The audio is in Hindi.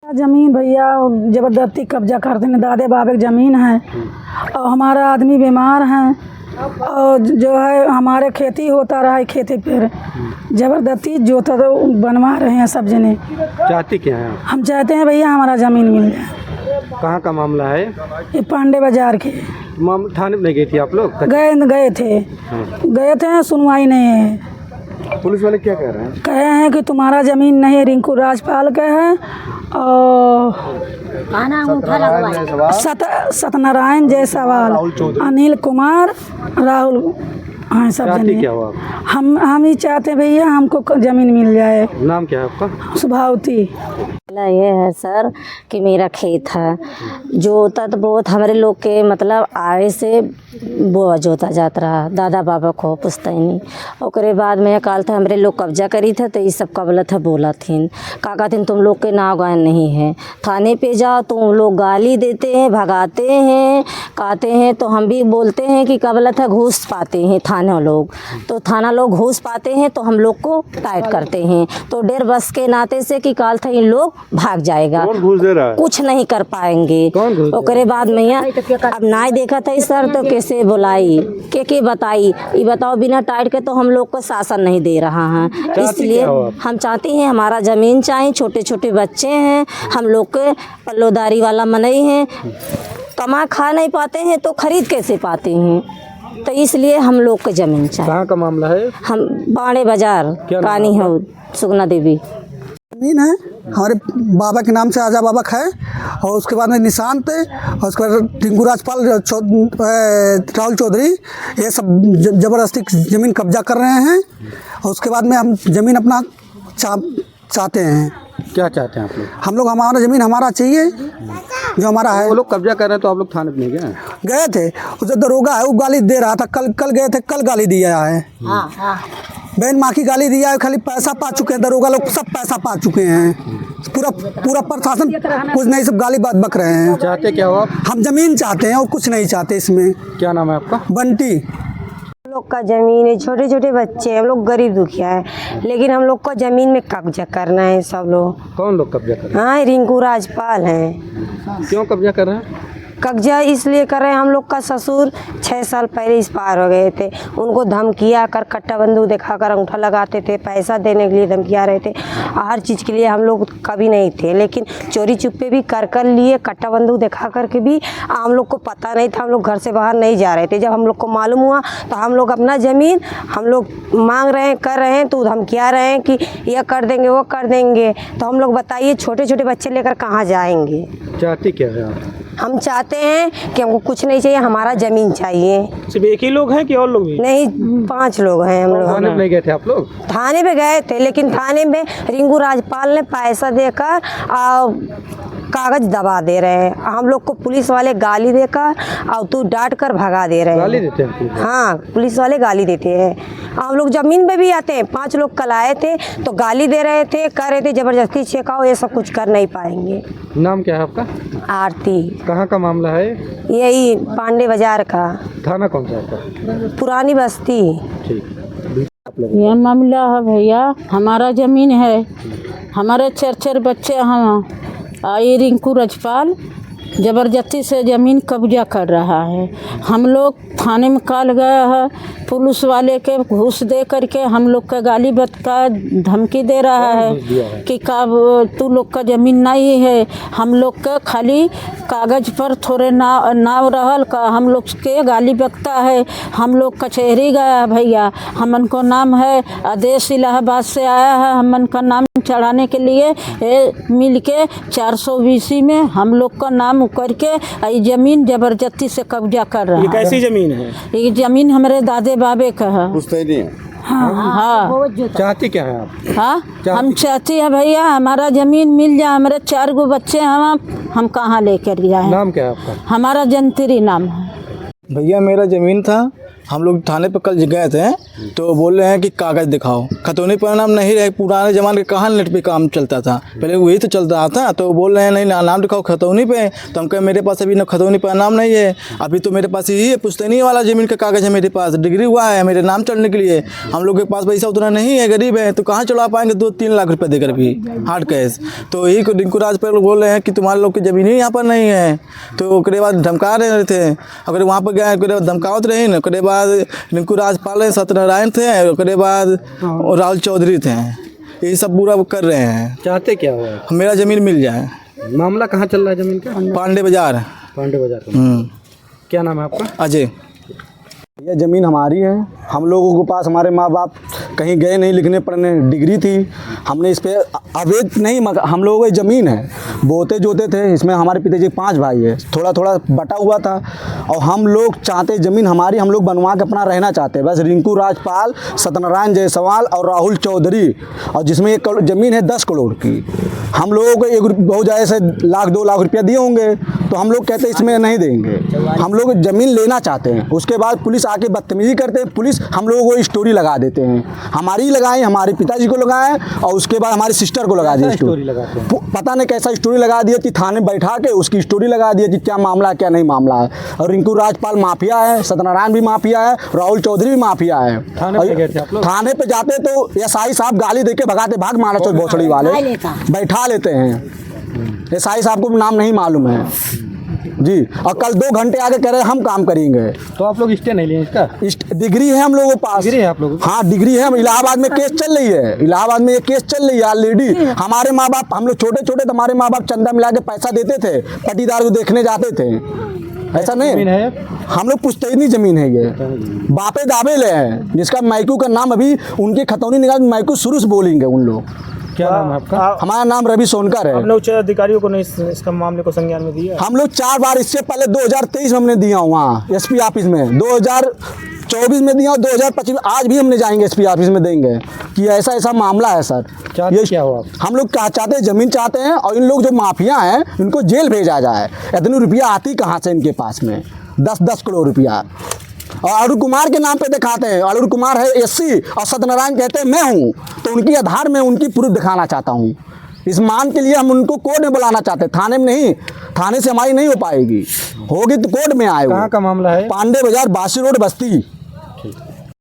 जमीन भैया जबरदस्ती कब्जा करते हैं। दादे बाबे की ज़मीन है और हमारा आदमी बीमार है और जो है हमारे खेती होता रहा है, खेती पर जबरदस्ती जोता तो बनवा रहे हैं सब जने। चाहती क्या है आप? हम चाहते हैं भैया हमारा ज़मीन मिल जाए। कहाँ का मामला है? ये पांडे बाजार के। थाने में नहीं गई थी आप लोग? गए थे सुनवाई नहीं है। पुलिस वाले क्या कह रहे हैं? कहे हैं कि तुम्हारा ज़मीन नहीं है, रिंकू राजपाल के है और सत्यनारायण जायसवाल, अनिल कुमार, राहुल, हाँ सब जने। क्या हुआ? हम ही चाहते हैं भैया हमको ज़मीन मिल जाए। नाम क्या है आपका? सुभावती। ये है सर कि मेरा खेत है जोता तो बहुत हमारे लोग के मतलब आय से बोआ जोता जाता रहा, दादा बाबा को पुश्तैनी। ओकरे बाद में काल था हमारे लोग कब्जा करी थे तो ये सब कबला था बोला थीन का कहते तुम लोग के नाव गायन नहीं है, थाने पे जाओ तुम लोग गाली देते हैं, भगाते हैं, कहते हैं तो हम भी बोलते हैं कि कबला था घूस पाते हैं थाना लोग, तो थाना लोग घूस पाते हैं तो हम लोग को टाइट करते हैं। तो डेढ़ बस के नाते से कि काल था इन लोग भाग जाएगा, कौन घूस दे रहा है? कुछ नहीं कर पाएंगे। ओकरे बाद मैया अब नाई देखा था सर तो कैसे बुलाई के बताई, ये बताओ बिना टाइट के तो हम लोग को शासन नहीं दे रहा है। इसलिए हम चाहते हैं हमारा ज़मीन चाहिए, छोटे छोटे बच्चे हैं, हम लोग के पल्लोदारी वाला मनई है, कमा खा नहीं पाते हैं तो खरीद कैसे पाते हैं, तो इसलिए हम लोग को ज़मीन चाहिए। कहाँ का मामला है? हम बाड़े बाजार कानी हो सुगना देवी ज़मीन है हमारे बाबा के नाम से, आजा बाबा है, और उसके बाद में निशान पे, और उसके बाद रिंकू राजपाल, राहुल चौधरी, ये सब ज़बरदस्ती ज़मीन कब्जा कर रहे हैं। और उसके बाद में हम ज़मीन अपना चाहते हैं। क्या चाहते हैं आप लोग? हम लोग हमारा ज़मीन हमारा चाहिए जो हमारा है। वो लोग कब्जा कर रहे हैं तो आप लोग थाने में नहीं गए? गए थे, उसे दरोगा है वो गाली दे रहा था, कल गए थे, कल गाली दिया है। बहन माँ की गाली दिया है, खाली पैसा पा चुके हैं दरोगा लोग, सब पैसा पा चुके हैं, पूरा प्रशासन कुछ नहीं, सब गाली बात बक रहे हैं। चाहते क्या हो आप? हम ज़मीन चाहते हैं और कुछ नहीं चाहते इसमें। क्या नाम है आपका? बंटी। हम लोग का ज़मीन है, छोटे छोटे बच्चे हैं, हम लोग गरीब दुखिया है, लेकिन हम लोग को ज़मीन में कब्जा करना है सब लोग। कौन लोग कब्जा कर रहे हाँ रिंकू राजपाल हैं। क्यों कब्जा कर रहे हैं? कब्जा इसलिए कर रहे हैं, हम लोग का ससुर 6 साल पहले इस पार हो गए थे, उनको धमकिया कर, कट्टा बंदूक दिखाकर अंगूठा लगाते थे, पैसा देने के लिए धमकिया रहे थे, हर चीज़ के लिए हम लोग कभी नहीं थे, लेकिन चोरी चुप्पे भी कर लिए, कट्टा बंदूक दिखा कर के भी हम लोग को पता नहीं था, हम लोग घर से बाहर नहीं जा रहे थे। जब हम लोग को मालूम हुआ तो हम लोग अपना ज़मीन हम लोग मांग रहे हैं, कर रहे हैं, तो धमकिया रहे हैं कि यह कर देंगे वो कर देंगे, तो हम लोग बताइए छोटे छोटे बच्चे लेकर कहाँ जाएंगे। चाहती क्या है आप? हम चाहते हैं कि हमको कुछ नहीं चाहिए, हमारा ज़मीन चाहिए। सिर्फ एक ही लोग हैं कि और लोग भी? नहीं 5 लोग हैं हम लोग। थाने में नहीं गए थे आप लोग? थाने पे गए थे, लेकिन थाने में रिंकू राजपाल ने पैसा देकर कागज दबा दे रहे हैं, हम लोग को पुलिस वाले गाली देकर और तू डांट कर भगा दे रहे हैं। गाली देते हैं? हाँ पुलिस वाले गाली देते हैं। हम लोग ज़मीन पे भी आते हैं, 5 लोग कल आए थे तो गाली दे रहे थे, कर रहे थे ज़बरदस्ती छेकाओ, ये सब कुछ कर नहीं पाएंगे। नाम क्या है आपका? आरती। कहाँ का मामला है? यही पांडे बाजार का। थाना कौन सा है आपका? पुरानी बस्ती। ठीक। यह मामला है भैया, हमारा ज़मीन है, हमारे 4 बच्चे हैं, ये रिंकू राजपाल ज़बरदस्ती से ज़मीन कब्जा कर रहा है। हम लोग थाने में कल गए हैं, पुलिस वाले के घूस दे करके हम लोग का गाली बता धमकी दे रहा है कि कब तू लोग का ज़मीन नहीं है, हम लोग का खाली कागज़ पर थोड़े नाव रहल का, हम लोग के गाली बकता है। हम लोग कचहरी गया है भैया, हमन को नाम है आदेश इलाहाबाद से आया है, हमन का नाम चढ़ाने के लिए मिल के 420 में हम लोग का नाम करके ये ज़मीन ज़बरदस्ती से कब्जा कर रहा है। ये कैसी ज़मीन है? ये ज़मीन हमारे दादे बाबे का है। हाँ। चाहती क्या है आप? हाँ हम चाहते हैं भैया हमारा ज़मीन मिल जाए, हमारे 4 गो बच्चे हैं, हम कहाँ लेकर जाएं? नाम क्या है आपका? हमारा जंतरी नाम है। भैया मेरा ज़मीन था, हम लोग थाने पर कल गए थे तो बोल रहे हैं कि कागज़ दिखाओ। खतौनी परिणाम नहीं रहे, पुराने ज़माने के कहाँ नेट पे काम चलता था, पहले वही तो चलता था। तो बोल रहे हैं नहीं नाम दिखाओ खतौनी पे। तो हम कहे मेरे पास अभी ना खतौनी परिणाम नहीं है, अभी तो मेरे पास यही है पुश्तैनी वाला ज़मीन का कागज़ है मेरे पास, डिग्री हुआ है मेरे नाम चढ़ने के लिए। हम लोग के पास पैसा उतना नहीं है, गरीब है, तो कहाँ चढ़ा पाएंगे 2-3 लाख रुपये देकर भी हार्ड कैश। तो यही को रिंकू राजपाल बोल रहे हैं कि तुम्हारे लोग की ज़मीन ही यहाँ पर नहीं है। तो उसके बाद धमका रहे थे, अगर वहाँ पर गए धमकावत रही ना। उसके बाद रिंकू राजपाल सत्यनारायण थे, उसके बाद राहुल चौधरी थे, यही सब बुरा कर रहे हैं। चाहते क्या हो आप? मेरा ज़मीन मिल जाए। मामला कहाँ चल रहा है ज़मीन का? पांडे बाजार। पांडे बाजार का। क्या नाम है आपका? अजय। यह ज़मीन हमारी है। हम लोगों के पास हमारे माँ बाप कहीं गए नहीं लिखने पढ़ने, डिग्री थी, हमने इस पे अवैध नहीं हम लोगों की ज़मीन है, बोते जोते थे। इसमें हमारे पिताजी 5 भाई है, थोड़ा थोड़ा बटा हुआ था और हम लोग चाहते ज़मीन हमारी, हम लोग बनवा के अपना रहना चाहते हैं। बस रिंकू राजपाल, सत्यनारायण जायसवाल और राहुल चौधरी, और जिसमें एक ज़मीन है 10 करोड़ की। हम लोगों को एक बहुत ज़्यादा से 1-2 लाख रुपया दिए होंगे, तो हम लोग कहते हैं इसमें नहीं देंगे, हम लोग ज़मीन लेना चाहते हैं। उसके बाद पुलिस आके बदतमीजी करते हैं, पुलिस हम लोगों को स्टोरी लगा देते हैं, हमारी लगाएं, हमारे पिताजी को लगाएं और उसके बाद हमारी सिस्टर को लगा दी स्टोरी लगाते हैं। पता नहीं कैसा स्टोरी लगा दिया कि थाने बैठा के उसकी स्टोरी लगा दिया कि क्या मामला है क्या नहीं मामला है। और रिंकू राजपाल माफिया है, सत्यनारायण भी माफिया है, राहुल चौधरी भी माफिया है। थाने पे गए थे आप लोग? थाने पे जाते तो एसआई साहब गाली देके भगाते, भाग मारा चौथ भोसड़ी वाले बैठा लेते हैं। एसआई साहब को नाम नहीं मालूम है जी, और कल 2 घंटे आगे कह रहे हैं हम काम करेंगे। तो आप लोग स्टे नहीं लिए इसका? डिग्री है हम लोगों के पास। डिग्री है आप लोगों की? हाँ डिग्री है। इलाहाबाद में केस चल रही है, इलाहाबाद में ये केस चल रही है ऑलरेडी। हमारे माँ बाप, हम लोग छोटे छोटे तो हमारे माँ बाप चंदा मिला के पैसा देते थे, पटीदार को देखने जाते थे। ऐसा नहीं है, हम लोग पुश्तैनी ज़मीन है ये, बापे दावे ले हैं, जिसका मायकू का नाम अभी उनकी खतौनी निकाल मायकू शुरू से बोलेंगे उन लोग। क्या नाम है आपका? हमारा नाम रवि सोनकर है। हमने उच्च अधिकारियों को नहीं इसका मामले को संज्ञान में दिया। हम लोग 4 बार, इससे पहले 2023 में हमने दिया वहाँ एसपी ऑफिस में, 2024 में दिया और 2025 में, आज भी हमने जाएंगे एसपी ऑफिस में देंगे कि ऐसा ऐसा मामला है सर। ये क्या हुआ? हम लोग क्या चाहते हैं, ज़मीन चाहते हैं और इन लोग जो माफिया हैं इनको जेल भेजा जाए। इतनी रुपया आती कहाँ से इनके पास में, 10-10 करोड़ रुपया। और अरुण कुमार के नाम पे दिखाते हैं, अरुण कुमार है एससी और सत्यनारायण कहते हैं मैं हूँ, तो उनकी आधार में उनकी प्रूफ दिखाना चाहता हूँ। इस मान के लिए हम उनको कोर्ट में बुलाना चाहते हैं, थाने में नहीं, थाने से हमारी नहीं हो पाएगी, होगी तो कोर्ट में आए। कहाँ का मामला है? पांडे बाजार, बासी रोड, बस्ती।